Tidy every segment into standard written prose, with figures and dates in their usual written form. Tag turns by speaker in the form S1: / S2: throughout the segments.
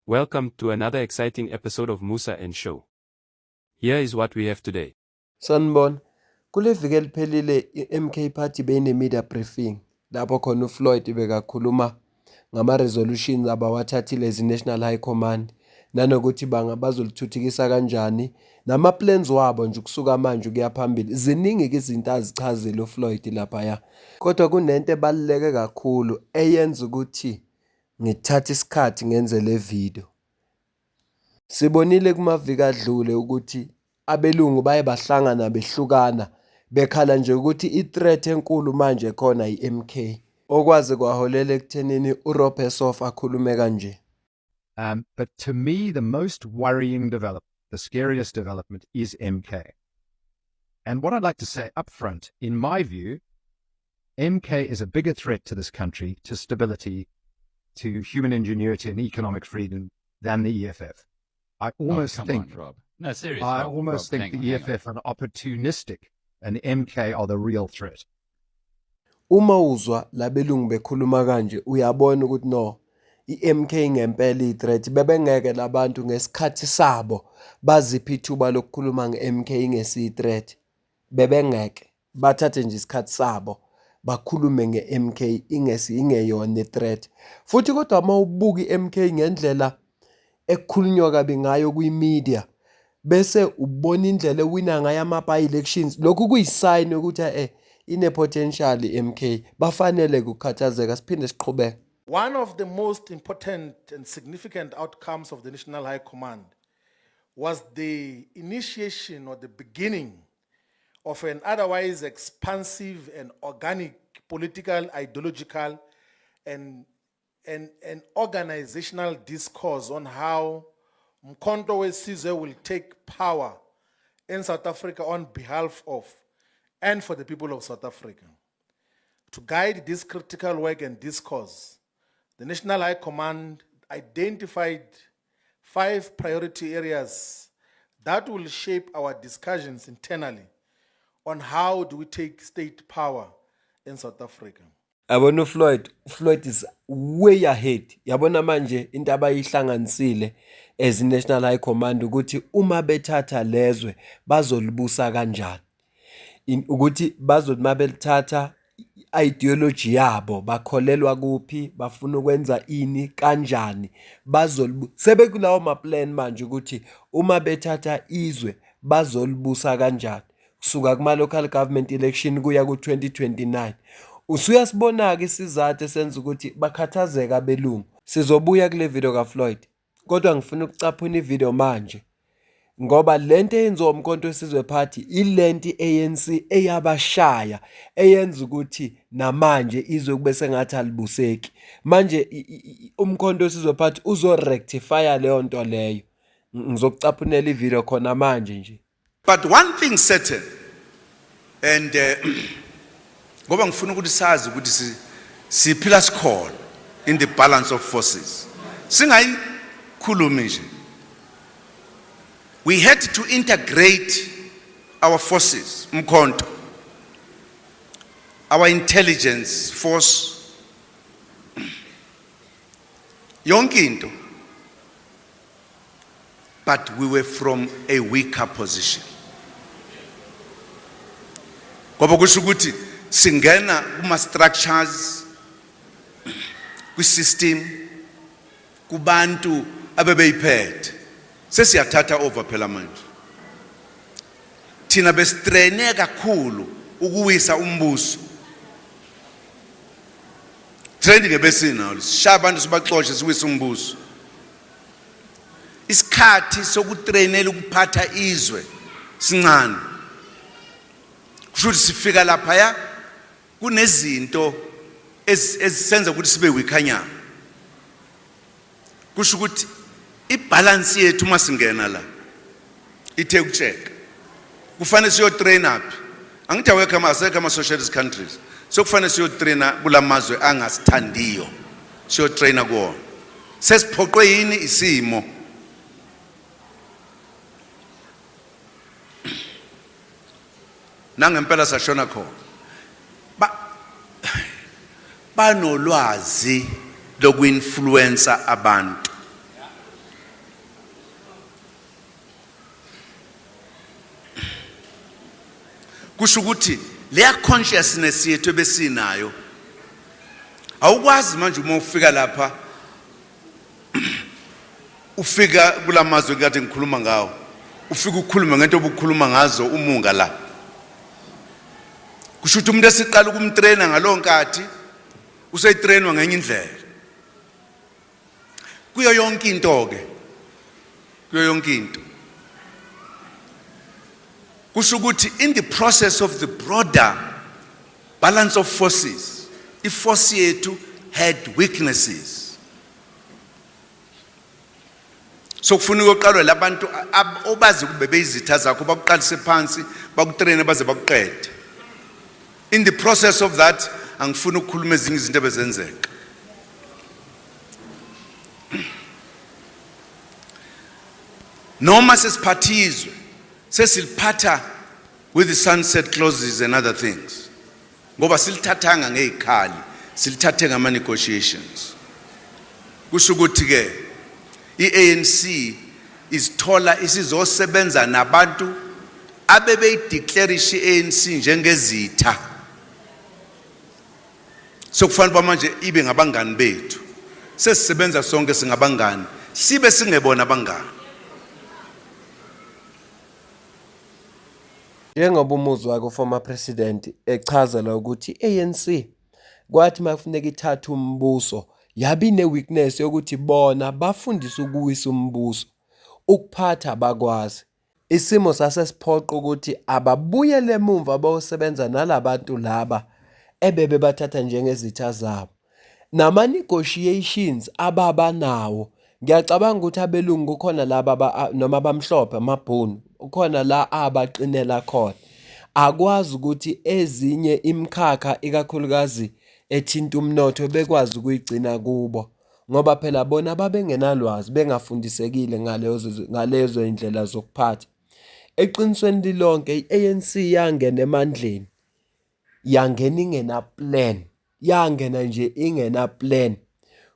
S1: Welcome to another exciting episode of Musa and Show. Here is what we have today.
S2: Sanibona, kule viki eliphelile i-MK Party beyine-media briefing lapho khona uFloyd bekakhuluma ngama-resolutions abawathathile ezi-National High Command nanokuthi bazolithuthukisa kanjani nama-plans wabo nje ukusuka manje ukuya phambili. Ziningi-ke izinto azichazile uFloyd laphaya, kodwa kunento ebaluleke kakhulu eyenza ukuthi ngithathe isikhathi ngenze le video. Sibonile kumaviki adlule ukuthi abelungu baye bahlangana behlukana bekhala nje ukuthi i-threat enkulu manje khona i-MK, okwazi kwaholela ekuthenini uRobertsoff akhulume kanje.
S3: But to me, the most worrying development, the scariest development, is MK. And what I'd like to say up front, in my view, MK is a bigger threat to this country, to stability, to human ingenuity and economic freedom than the EFF. I almost think the EFF are opportunistic and MK are the real threat.
S2: Uma uzwa labelungu bekhuluma kanje uyabona ukuthi no, i-MK ngempela i-threat. Bebengeke labantu ngesikhathi sabo bazipha ithuba lokukhuluma nge-MK ingesi-threat. Bebengeke bathathe nje isikhathi sabo bakhulume nge-MK ingeyona i-threat. Futhi kodwa uma ubuka i-MK ngendlela ekukhulunywa kabi ngayo kwi-media bese ubona indlela ewina ngayo ama-by-elections, lokhu kuyisayini ukuthi ine-potential i-MK, bafanele ukukhathazeka. Siphinde siqhubeke.
S4: One of the most important and significant outcomes of the National High Command was the initiation or the beginning of an otherwise expansive and organic political, ideological, and organizational discourse on how Umkhonto weSizwe will take power in South Africa on behalf of and for the people of South Africa. To guide this critical work and discourse, the National High Command identified 5 priority areas that will shape our discussions internally on how do we take state power in South Africa.
S2: Yabona uFloyd is way ahead. Yabona manje into abayihlanganisile as National High Command ukuthi uma bethatha lezwe bazolibusa kanjani. Ukuthi uma belithatha ideology yabo bakholelwa kuphi, bafuna ukwenza ini kanjani, sebekulawo ma-plan manje ukuthi uma bethatha izwe bazolibusa kanjani kusuka kuma-local government election kuya ku-2029. Usuyasibona-ke isizathu esenza ukuthi bakhathazeka abelungu. Sizobuya kule video kaFloyd, kodwa ngifuna ukucaphuna ivideo manje ngoba lento eyenziwa Umkhonto weSizwe Party ilento i-ANC eyabashaya eyenza ukuthi namanje izwe kube sengathi alibuseki. Manje Umkhonto weSizwe Party uzo-rectify leyo nto leyo. Ngizokucaphunela ivideo khona manje nje.
S5: But one thing certain, and ngoba ngifuna ukuthi sazi ukuthi siphila sikhona in the balance of forces. Singayikhulumi nje. We had to integrate our forces, Umkhonto, our intelligence force, yonke into. But we were from a weaker position. Ngoba kusho ukuthi singena kuma structures, kwi-system, kubantu abebeyiphethe. Sesiyathatha over phela manje. Thina besitrene kakhulu ukuwisa umbuso. Training ebesina, sishaya abantu sibaxoxe siwisa umbuso. Isikhathi sokutrainela ukuphatha izwe sincane. Kusho ukuthi sifika lapha kunezinto ezisenza ukuthi sibe weakanyana. Kusho ukuthi ibalance yethu masingena la ithe ukucheck. Kufanele siyo train up. Angithi awekho ama socialist countries. So kufanele siyo traina kulamazwe angasithandiyo. Siyo traina kuona. Sesiphoqwe yini isimo. Nangempela sashona khona. Banolwazi lokuinfluencer abantu. kusho ukuthi leya consciousness yethu ebesinayo awukwazi manje uma ufika lapha ufika kulamazwe kade ngikhuluma ngawo ufika ukukhuluma ngento obukhuluma ngazo umunga la kusho ukuthi umuntu esiqala ukumtraina ngalonkathi useyitrainwa ngenye indlela kuyo yonke into ke kuyo yonke into kusho ukuthi in the process of the broader balance of forces iforce yethu had weaknesses so kufuneka uqalwe labantu obazi kube beyizitha zakho bakuqalise phansi bakutrain baze bakuqede in the process of that angifuni ukukhuluma ezinye izinto ebezenzeka noma sesiphathizwe sesiliphatha with the sunset clauses and other things ngoba silithathanga ngezikhali silithathe ngama negotiations kusho ukuthi ke iANC isithola isizosebenza nabantu abebeyideclareisha iANC njengezitha so kufanele manje ibe ngabangani bethu sesisebenza sonke singabangani sibe singebona abangani
S2: njengoba umuzwa wakhe former president echazela ukuthi ANC kwathi makufuneka ithatha umbuso yabi neweakness yokuthi bona bafundisa ukuwisa umbuso ukuphatha abakwazi isimo sasesiphoqa ukuthi ababuyele emuva abayosebenza nalabantu laba ebebe bathatha njengezitha zabo nama negotiations ababa nawo ngiyacabanga ukuthi abelungu khona laba noma abamhlophe amabhunu ukhona la abaqinela khona akwazi ukuthi ezinye imkhakha ikakhulukazi ethinta umnotho bekwazi ukuyigcina kubo ngoba phela bona babengenalwazi bengafundisekile ngalezo indlela zokuphatha eqinisweni lilonke iANC yangena emandleni yangena ingena plan yangena nje ingena plan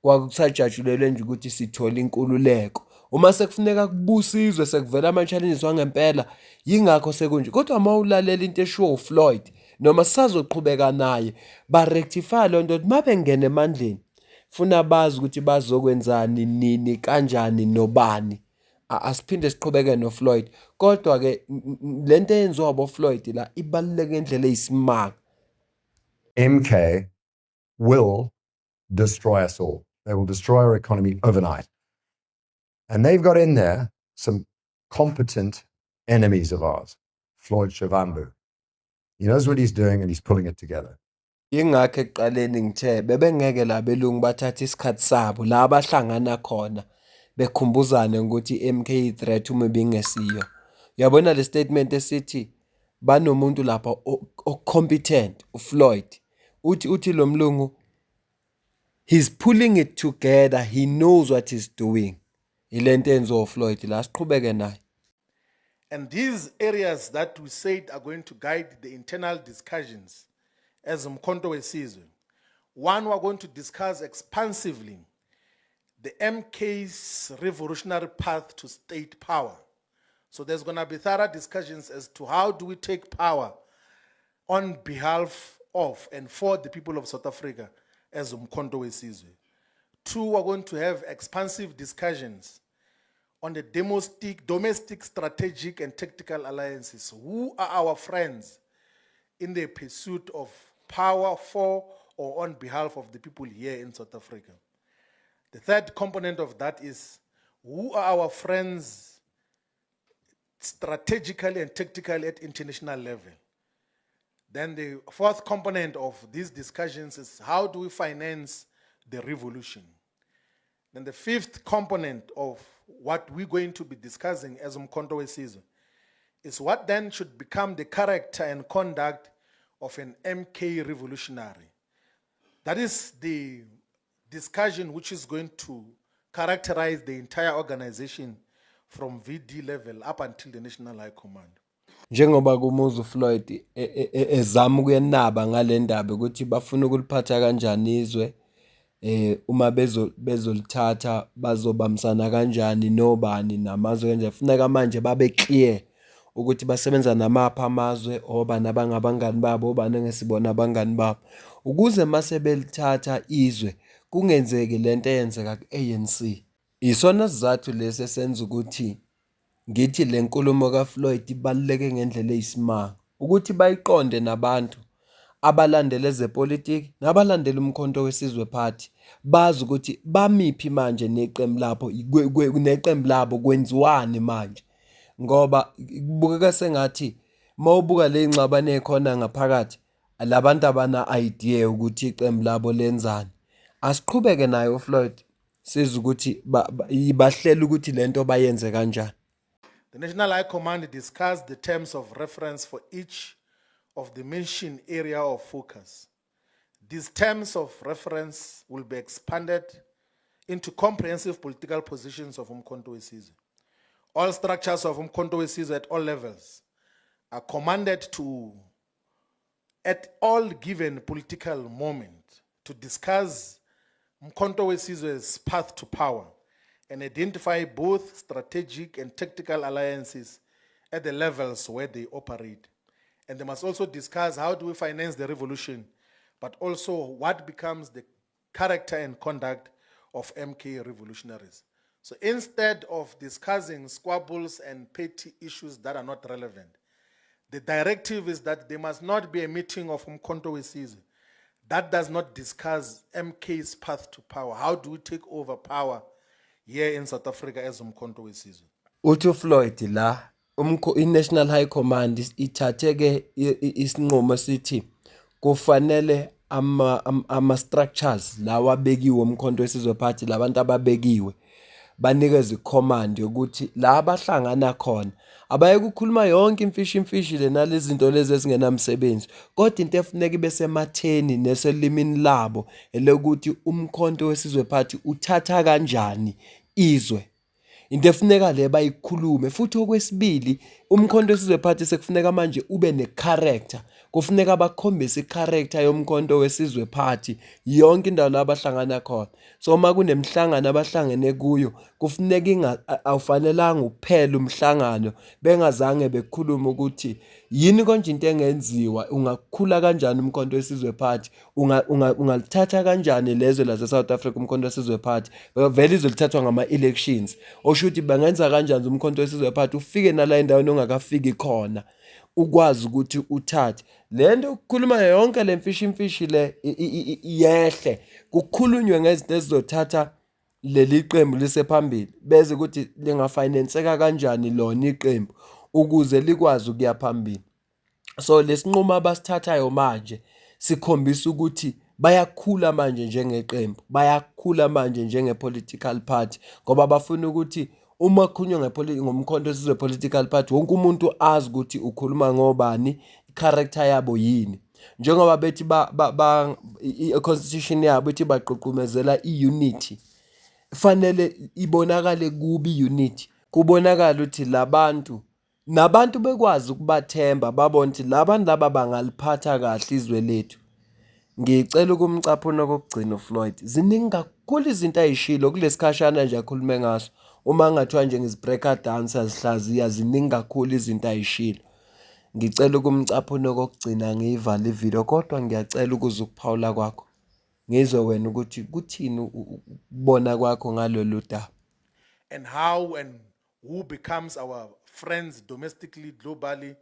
S2: kwakusajatshulelwe nje ukuthi sithola inkululeko uma sekufuneka kubusizwe sekuvela ama-challenges wangempela yingakho sekunje kodwa uma ulalela into eshiwo uFloyd noma sisazoqhubeka naye barectify loo nto mabengena emandleni funa bazi ukuthi bazokwenzani nini kanjani nobani asiphinde siqhubeke noFloyd kodwa ke lento eyenziwa boFloyd la ibaluleke ngendlela eyisimanga
S3: MK will destroy us all. They will destroy our economy overnight. And they've got in there some competent enemies of ours. Floyd Shivambu. He knows what he's doing and he's pulling it together.
S2: Yingakho ekuqaleni ngithe bebengeke labelungu bathatha isikhathi sabo la abahlangana khona bekhumbuzane ukuthi MK threat uma bingesiyo. Uyabona le statement esithi banomuntu lapha ocompetent uFloyd. Uthi lo mlungu he's pulling it together, he knows what he's doing. Ilento enzo Floyd la siqhubeke naye.
S4: And these areas that we said are going to guide the internal discussions as Umkhonto weSizwe. One, we're going to discuss expansively the MK's revolutionary path to state power. So there's going to be thorough discussions as to how do we take power on behalf of and for the people of South Africa as Umkhonto weSizwe. Two, we're going to have expansive discussions on the domestic, strategic, and tactical alliances. Who are our friends in the pursuit of power for or on behalf of the people here in South Africa? The third component of that is who are our friends strategically and tactically at international level? Then the fourth component of these discussions is how do we finance the revolution? Then the fifth component of what we're going to be discussing as Umkhonto weSizwe is what then should become the character and conduct of an MK revolutionary. That is the discussion which is going to characterize the entire organization from VD level up until the National High Command.
S2: Njengoba kumuzu Floyd ezama ukuyenaba ngale ndaba ukuthi bafuna ukuliphatha kanjani izwe uma bezolithatha bazobamsana kanjani nobani namazwe kanjani funeka manje babe clear ukuthi basebenza namaphi amazwe, oba nabangabangani babo, oba nangesibona abangani babo, ukuze mase belithatha izwe kungenzeki lento eyenzeka ku-ANC. Isona sizathu lesi esenza ukuthi ngithi le nkulumo kaFloyd ibaluleke ngendlela eyisimanga, ukuthi bayiqonde nabantu abalandela ezepolitiki nabalandela umkhonto wesizwe party, bazi ukuthi bamiphi manje neqembu lapho neqembu labo kwenziwani manje, ngoba kubukeka sengathi mawubuka le ngxabano ekhona ngaphakathi labantu abana-idea ukuthi iqembu labo lenzani. Asiqhubeke nayo uFloyd siza ukuthi bahlela ukuthi lento bayenze kanjani.
S4: The National High Command discussed the terms of reference for each of the mentioned area of focus. These terms of reference will be expanded into comprehensive political positions of Umkhonto weSizwe. All structures of Umkhonto weSizwe at all levels are commanded to, at all given political moment, to discuss Umkhonto weSizwe's path to power and identify both strategic and tactical alliances at the levels where they operate. And they must also discuss how do we finance the revolution, but also what becomes the character and conduct of MK revolutionaries. So instead of discussing squabbles and petty issues that are not relevant, the directive is that there must not be a meeting of Umkhonto weSizwe that does not discuss MK's path to power. How do we take over power here in South Africa as Umkhonto weSizwe?
S2: Uthi uFloyd la i-National High Command ithatheke isinqumo sithi kufanele ama-structures lawa abekiwe umkhonto wesizwe party, labantu ababekiwe banikeze icommand yokuthi la abahlangana khona abaye kukhuluma yonke imfishi le nalezi zinto lezi ezingenamsebenzi, kodwa into efuneka ibe sematheni neselimini labo elokuthi umkhonto wesizwe party uthatha kanjani izwe. Into efuneka le bayikhulume. Futhi okwesibili, umkhonto wesizwe party sekufuneka manje ube ne-character. Kufuneka bakhombise i-character yomkhonto wesizwe party yonke indawo la abahlangana khona. So uma kunemhlangano abahlangene kuyo, kufuneka awufanelanga uphela umhlangano bengazange bekhuluma ukuthi yini konje into engenziwa, ungakhula kanjani umkhonto wesizwe party, ungalithatha kanjani lezwe la South Africa umkhonto wesizwe party, vele izolithathwa ngama-elections. Oshuthi bangenza kanjani umkhonto wesizwe party ufike nala endaweni ongakafiki khona, ukwazi ukuthi uthathe lento ukukhuluma yonke le mfishi le yehle, kukhulunywe ngezinto ezizothatha leli qembu lisephambili, bese ukuthi lingafinanceeka kanjani lona iqembu ukuze likwazi ukuya phambili. So lesinqumo abasithathayo manje sikhombisa ukuthi bayakhula manje njengeqembu, bayakhula manje njenge-political party, ngoba bafuna ukuthi uma kukhulunywa ngomkhonto wesizwe political party, wonke umuntu azi ukuthi ukhuluma ngobani, i-character yabo yini. Njengoba bethi i-constitution yabo ithi bagqugqumezela i-unity, fanele ibonakale kubi i-unity, kubonakala ukuthi labantu nabantu bekwazi ukubathemba, babona ukuthi labantu laba bangaliphatha kahle izwe lethu. Ngicela ukumcaphuna kokugcina uFloyd, ziningi kakhulu izinto ayishilo kulesikhashana nje akhulume ngaso. Uma ngathiwa nje ngizibreaker down sazihlaziya, ziningi kakhulu izinto ayishilo. Ngicela ukumcaphuna kokugcina ngiyivale ivideo, kodwa ngiyacela ukuze ukuphawula kwakho ngizwe wena ukuthi kuthini ukubona kwakho ngalolu daba.
S4: And how and who becomes our friends domestically, globally,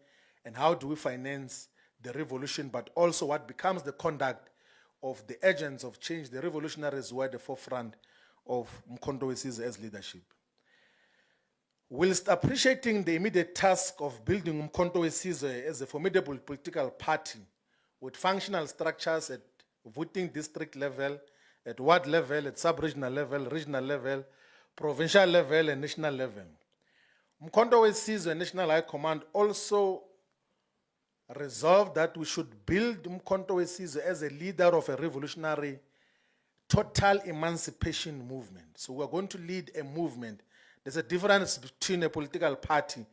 S4: and how do we finance the revolution, but also what becomes the conduct of the agents of change, the revolutionaries who are at the forefront of Umkhonto weSizwe as leadership. Whilst appreciating the immediate task of building Umkhonto weSizwe as a formidable political party with functional structures at voting district level, at ward level, at sub-regional level, regional level, provincial level, and national level, Umkhonto weSizwe National High Command also resolved that we should build Umkhonto weSizwe as a leader of a revolutionary total emancipation movement. So we're going to lead a movement. There's a difference between a political party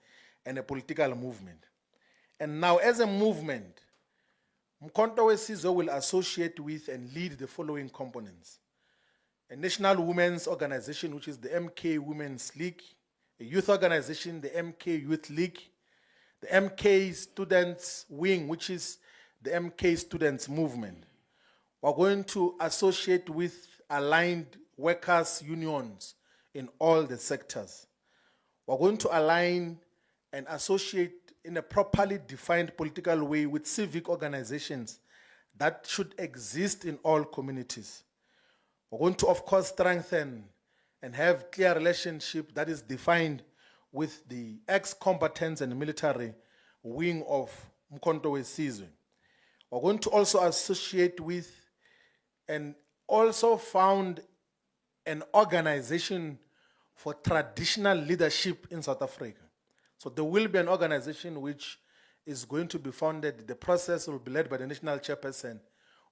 S4: and a political movement. And now as a movement, Umkhonto weSizwe will associate with and lead the following components: a national women's organization, which is the MK Women's League, a youth organization, the MK Youth League, the MK Students Wing, which is the MK Students Movement. We're going to associate with aligned workers' unions in all the sectors. We're going to align and associate in a properly defined political way with civic organizations that should exist in all communities. We're going to, of course, strengthen and have clear relationship that is defined with the ex-combatants and military wing of Umkhonto weSizwe. We're going to also associate with and also found an organization for traditional leadership in South Africa. So there will be an organization which is going to be founded. The process will be led by the national chairperson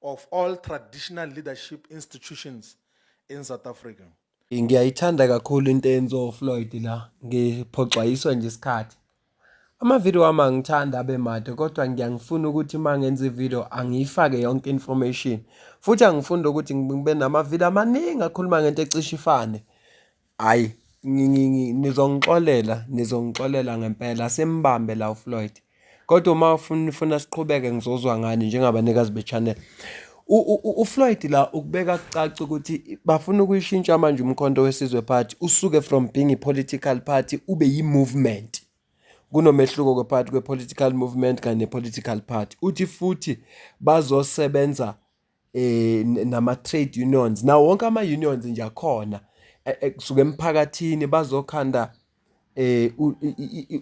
S4: of all traditional leadership institutions in South Africa.
S2: Ngiyayithanda kakhulu into enzo Floyd la ngiphoxwayiswa nje isikhathi. Ama-video wami angithanda abe made kodwa ngiyangifuna ukuthi uma ngenza i-video angiyifake yonke information. Futhi angifunda ukuthi ngibe nama-video amaningi akhuluma ngento ecishe ifane. Hayi, nizongixolela ngempela sembambe la uFloyd. Kodwa uma ufuna siqhubeke ngizozwa ngani njengabanikazi be-channel. UFloyd la ukubeka kucaca ukuthi bafuna ukuyishintsha manje Umkhonto weSizwe Party usuke from being a political party ube yi-movement. Kunomehluko kwephakathi kwe-political movement kanye ne-political party. Uthi futhi bazosebenza nama-trade unions. Nawo wonke ama-unions nje akhona kusuka emphakathini bazokhanda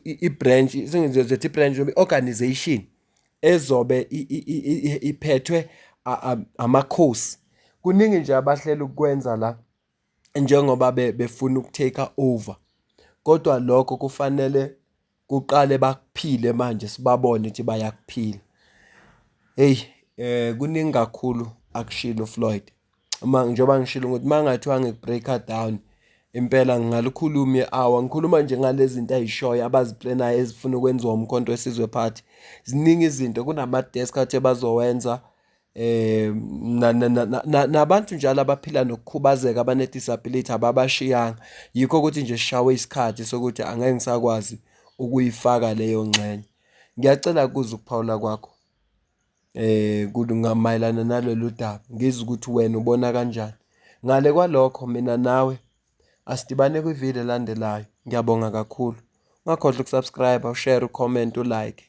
S2: i-branch, sengizothi i-branch organization ezobe iphethwe amakhosi. Kuningi nje abahlela ukwenza la njengoba befuna ukutake over. Kodwa lokho kufanele kuqale bakuphile manje sibabone ukuthi bayakuphila. Hey, kuningi kakhulu akushilo uFloyd. Njengoba ngishilo ukuthi mangathiwa ngikubreaka down impela ngingalikhuluma i-hour, ngikhuluma nje ngalezi zinto ayishoyo abaziplanayo ezifuna ukwenziwa Umkhonto weSizwe Party. Ziningi izinto, kunama-desk athe bazowenza nabantu njalo abaphila nokukhubazeka abane-disability ababashiyanga. Yikho ukuthi nje sishawe isikhathi sokuthi angeke ngisakwazi ukuyifaka leyo ngxenye. Ngiyacela kuze ukuphawula kwakho mayelana nalolu daba, ngizwe ukuthi wena ubona kanjani. Ngale kwalokho mina nawe asidibane kwi-video elandelayo. Ngiyabonga kakhulu. Ungakhohlwa ukusubscribe, ushare, ucomment, ulike.